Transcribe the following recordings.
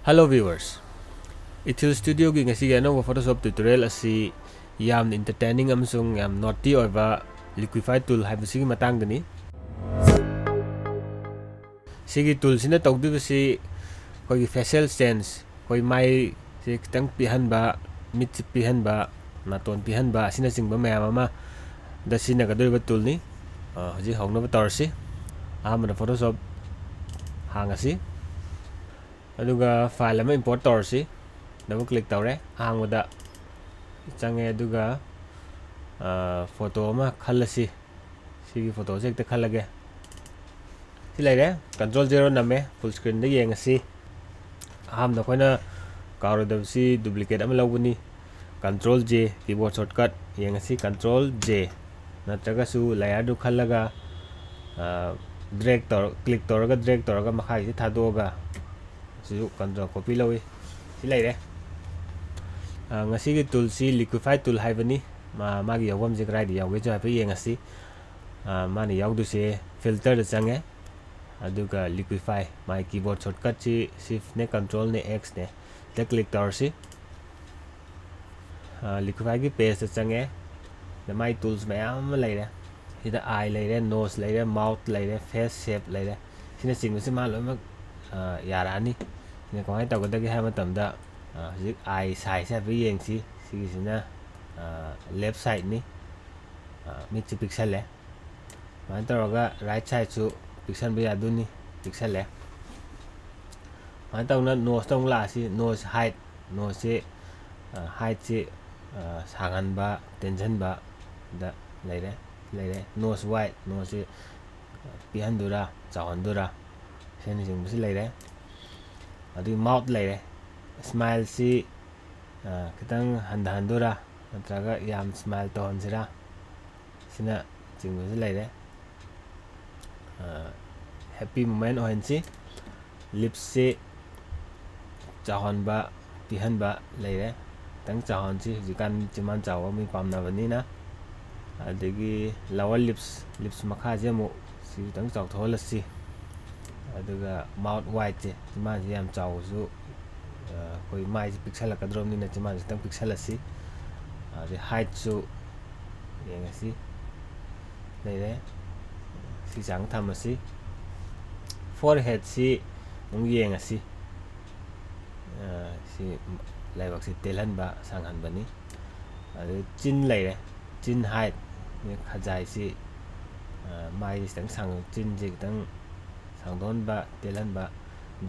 Hello viewers. Ithil Studio gi ngasi ga no Photoshop tutorial asi yam entertaining amsung yam naughty oiba liquify tool haibasi matang dani. Sigi tool sina tawdibasi koi facial change koi mai si kitang pihan ba mit pihan ba naton pihan ba sina singba mayam ama da sina ga doriba tool ni hoji hongna ba torsi amana Photoshop hangasi aduga file ama import torsi double click tawre hangwada change aduga photo ama khallasi sigi photo se ekta khallage si laire control 0 name full screen da yengasi hamda koina kawradabsi duplicate ama lawbani control J keyboard shortcut yengasi control J natraga su layer du khallaga drag tor click toraga drag toraga makhai si thadoga su control copy lawi si laire ngasi gi tool si liquify tool haibani magi yawam je krai di yawge ja pe yengasi mani yawdu se filter da change aduga liquify my keyboard shortcut si shift ne control ne x ne da click torsi liquify gi page da change the my tools mayam laire sida eye laire nose laire mouth laire face shape laire sina singsi ma loimak yarani ne ko hai tawgadagi ha matamda hujik eye size ha bi yengsi sigisina left side ni mit pixel le man tawga right side su pixel bi aduni pixel le man tawna nose tong la si nose height nose height si sangan ba tension ba da laire nose wide nose pihandura chawandura seni jing si laire adi mouth laire smile si kitang handura natraga yam smile to hansira sina jing si laire happy moment ohensi lips si chahon ba pihan ba laire tang chahon si jikan chiman chawa mi pamna banina adagi lower lips makha jemu si tang chaw tholasi aduga mouth wide je chiman jam chaw su koi mai pixel ka drom ni na chiman tang pixel asi the height su yengasi laire si jang thamasi forehead si mung yengasi si laibak si telhan ba sanghan bani adu chin laire chin height ne khajai si mai tang sang chin ji tang sangdon ba telan ba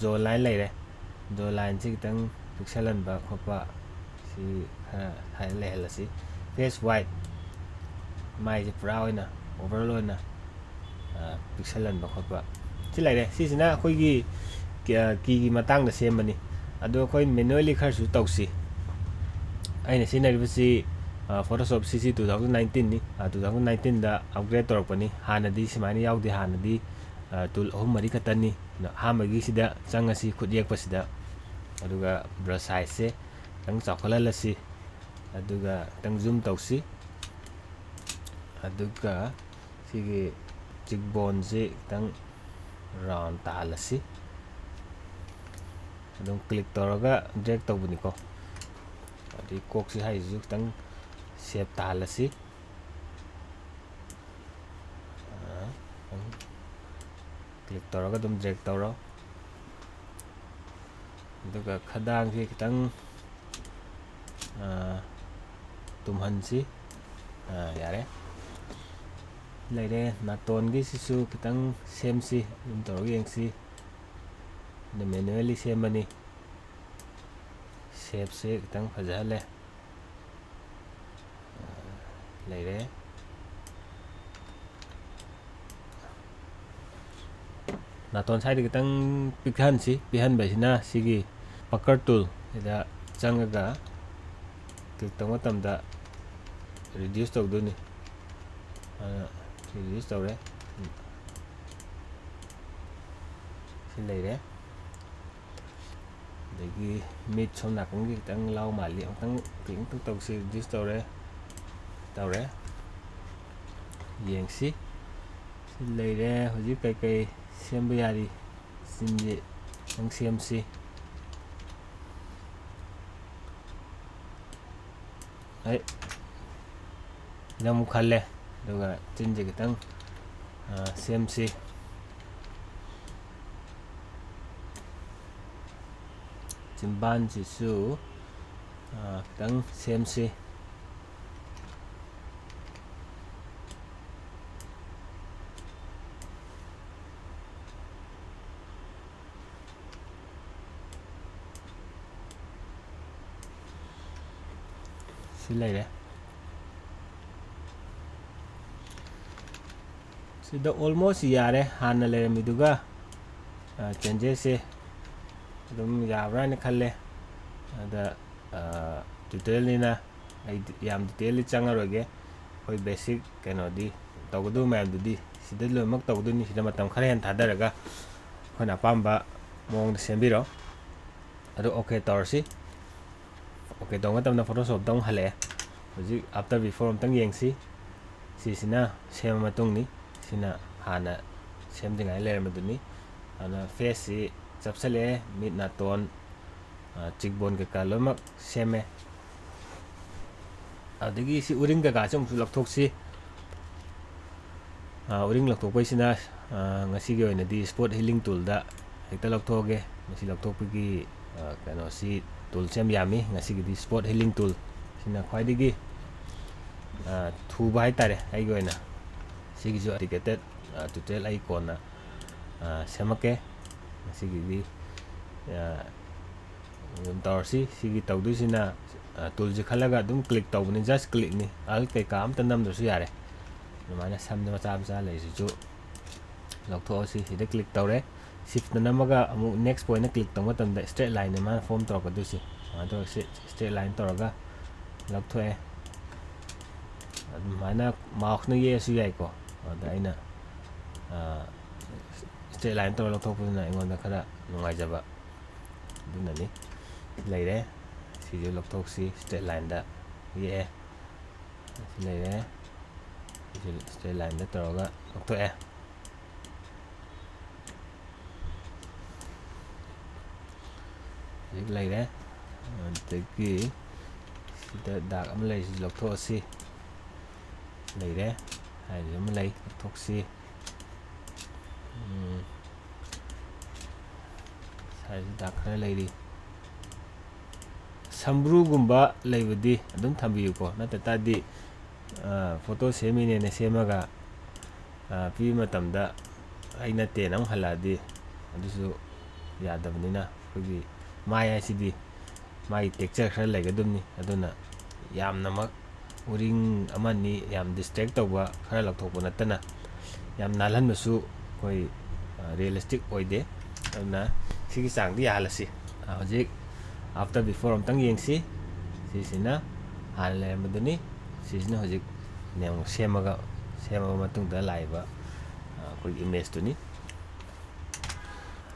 jaw line laire jaw line si tang pixelan ba khopa si hai lehla si face wide mai ji pura oina overall oina pixelan ba khopa si laire si sina khoi gi matang da sembani ado khoi manually khar su tawsi aina sinaribasi Photoshop CC 2019 ni 2019 da upgrade torpani hanadi simani yaudi hanadi tool mari katani hamagi sida changasi khudyak pasida aduga brush size se tang chakhalalasi aduga tang zoom tawsi aduga sigi cheekbone se tang round tahalasi adung click toraga drag tawbuni ko adi kok si hai ju tang shape tahalasi click toraga dum drag tawro aduga khadang si kitang tumhan si yare laire naton gi sisu kitang same si dum toraga yengsi the manually semani shape se kitang phajale laire naton side kitang pihan si pihan ba sina sigi pakar tool ida changaga click tawma tamda reduce tawduni reduce tawre si laire dagi mid som nakang gi tang law mali tang ting tuk si reduce tawre yengsi si laire hoji kai semba yari sinje tang semsi ꯑꯩ ꯑꯃꯨꯛ ꯈꯜꯂꯦ ꯑꯗꯨꯒ ꯆꯤꯟꯁꯦ ꯈꯤꯇꯪ ꯁꯦꯝꯁꯤ ꯆꯤꯝꯕꯥꯟꯁꯤꯁꯨ khitang semsi silai sida almost yare hana leramiduga changes se adum yabra ni khalle ada tutorial ni na ai yam detail changaroge koi basic kanodi tawdu ma dudi sida lomak tawdu ni sida matam khare han thadaraga khona pamba mong sembiro ado okay torsi okay dong matam na photoshop dong hale hoji after before amtang yengsi sisina sem matung ni sina hana sem dingai lermaduni ana face si chapsale mid na ton cheekbone ke kalomak seme adigi si uring ga chung su lakthok si uring lakthok pai sina ngasi ge oina di spot healing tool da hekta lakthoge ngasi lakthok gi kano si tool sem yami ngasi gi di spot healing tool sina khwai digi thu bai tare ai ge oina sigi jo dedicated tutorial ai kona semake sigi di torsi sigi tawdu sina tool ji khalaga dum click tawbuni just click ni al kai kam tanam do su yare mana samne macha macha lai ju lokto si hide click tawre shift namaga amu next point na click tawma tamda straight line ma form tor ka du si ado straight line toraga lokto e mana mouse na ye su yai ko ada aina straight line tor lokto puna ingonda khara nungai jaba duna ni leire si jo lokto si straight line da ye leire straight line da toraga lokto e leire teki sida dak am lei si lokto si leire hai am lei lokto si sai dak khara leiri sambru gumba leibudi adum thambiyu ko nata tadi photo semine ne semaga pi matamda aina te nam haladi adusu yadabnina kogi maya sidi mai texture khara legadumni aduna yamna mak uring amani yam distract tawba khara lakthokpa natana yam nalhanbasu koi realistic oide aduna sigi changdi halasi hojik after before amtang yengsi sisina hale maduni sisina hojik nem semaga matung da laiba koi image tuni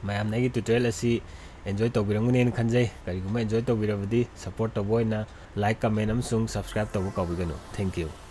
mayam nagi tutorial asi enjoy tawbirangune en khanjai kari guma enjoy tawbirabadi support tawboina like comment amsung subscribe tawbu kawbiganu thank you